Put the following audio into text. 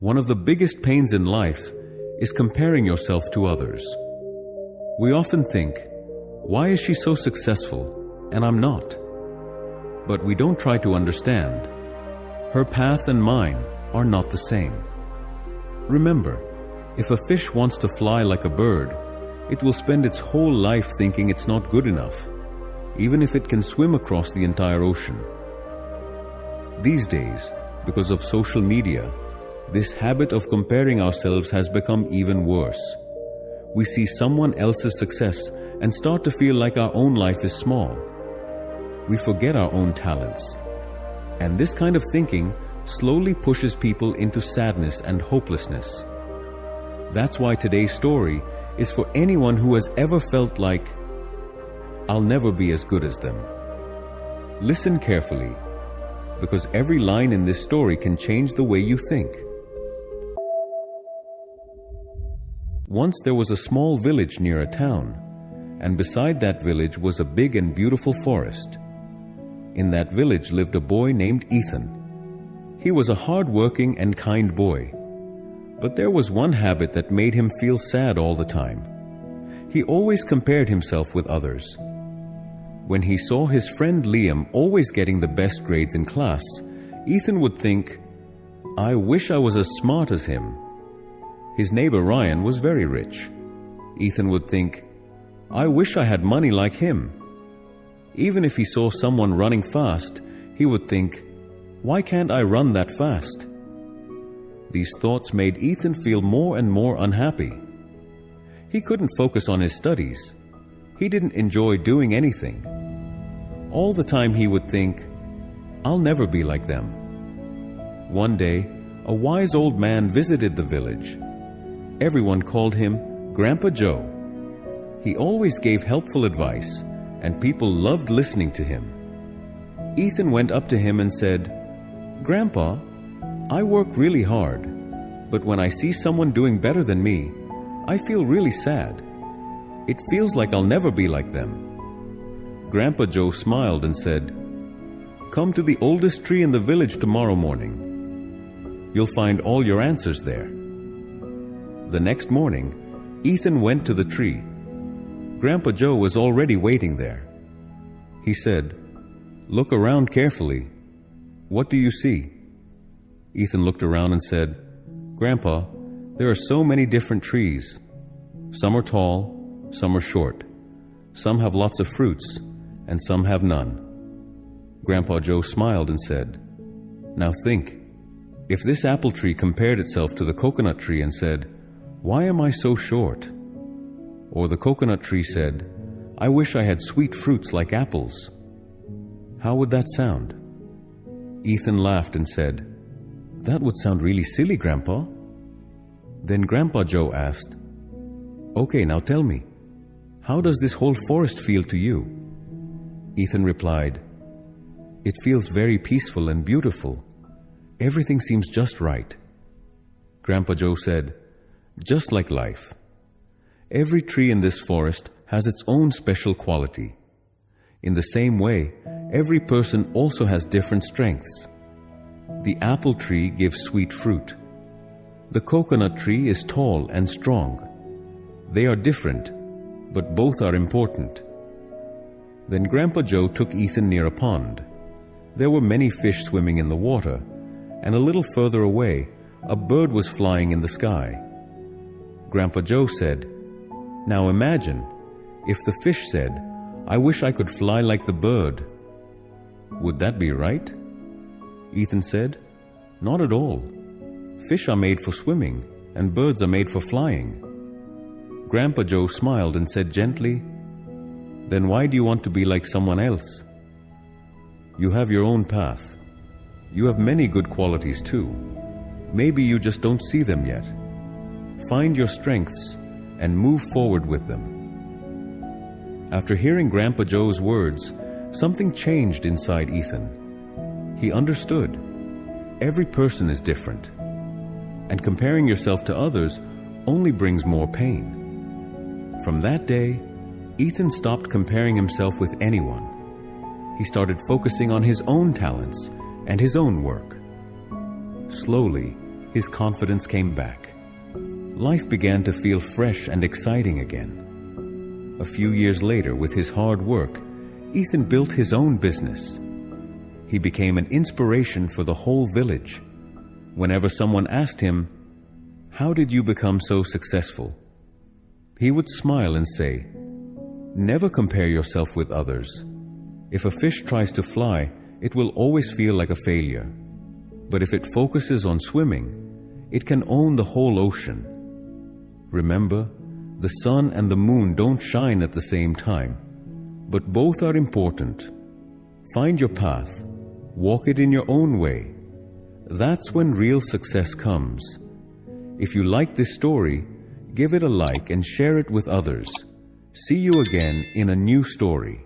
One of the biggest pains in life is comparing yourself to others. We often think, why is she so successful and I'm not? But we don't try to understand. Her path and mine are not the same. Remember, if a fish wants to fly like a bird, it will spend its whole life thinking it's not good enough, even if it can swim across the entire ocean. These days, because of social media, this habit of comparing ourselves has become even worse. We see someone else's success and start to feel like our own life is small. We forget our own talents. And this kind of thinking slowly pushes people into sadness and hopelessness. That's why today's story is for anyone who has ever felt like, I'll never be as good as them. Listen carefully, because every line in this story can change the way you think. Once there was a small village near a town, and beside that village was a big and beautiful forest. In that village lived a boy named Ethan. He was a hard-working and kind boy, but there was one habit that made him feel sad all the time. He always compared himself with others. When he saw his friend Liam always getting the best grades in class, Ethan would think, I wish I was as smart as him. His neighbor Ryan was very rich. Ethan would think, I wish I had money like him. Even if he saw someone running fast, he would think, why can't I run that fast? These thoughts made Ethan feel more and more unhappy. He couldn't focus on his studies. He didn't enjoy doing anything. All the time he would think, I'll never be like them. One day, a wise old man visited the village. Everyone called him Grandpa Joe. He always gave helpful advice, and people loved listening to him. Ethan went up to him and said, Grandpa, I work really hard, but when I see someone doing better than me, I feel really sad. It feels like I'll never be like them. Grandpa Joe smiled and said, Come to the oldest tree in the village tomorrow morning. You'll find all your answers there. The next morning, Ethan went to the tree. Grandpa Joe was already waiting there. He said, Look around carefully. What do you see? Ethan looked around and said, Grandpa, there are so many different trees. Some are tall, some are short. Some have lots of fruits, and some have none. Grandpa Joe smiled and said, Now think, if this apple tree compared itself to the coconut tree and said, Why am I so short? Or the coconut tree said, I wish I had sweet fruits like apples. How would that sound? Ethan laughed and said, That would sound really silly, Grandpa. Then Grandpa Joe asked, Okay, now tell me, how does this whole forest feel to you? Ethan replied, It feels very peaceful and beautiful. Everything seems just right. Grandpa Joe said, Just like life. Every tree in this forest has its own special quality. In the same way, every person also has different strengths. The apple tree gives sweet fruit. The coconut tree is tall and strong. They are different, but both are important. Then Grandpa Joe took Ethan near a pond. There were many fish swimming in the water, and a little further away, a bird was flying in the sky. Grandpa Joe said, Now imagine, if the fish said, I wish I could fly like the bird. Would that be right? Ethan said, Not at all. Fish are made for swimming, and birds are made for flying. Grandpa Joe smiled and said gently, Then why do you want to be like someone else? You have your own path. You have many good qualities too. Maybe you just don't see them yet. Find your strengths and move forward with them. After hearing Grandpa Joe's words, something changed inside Ethan. He understood. Every person is different, and comparing yourself to others only brings more pain. From that day, Ethan stopped comparing himself with anyone. He started focusing on his own talents and his own work. Slowly, his confidence came back. Life began to feel fresh and exciting again. A few years later, with his hard work, Ethan built his own business. He became an inspiration for the whole village. Whenever someone asked him, "How did you become so successful?" he would smile and say, "Never compare yourself with others. If a fish tries to fly, it will always feel like a failure. But if it focuses on swimming, it can own the whole ocean." Remember, the sun and the moon don't shine at the same time, but both are important. Find your path, walk it in your own way. That's when real success comes. If you like this story, give it a like and share it with others. See you again in a new story.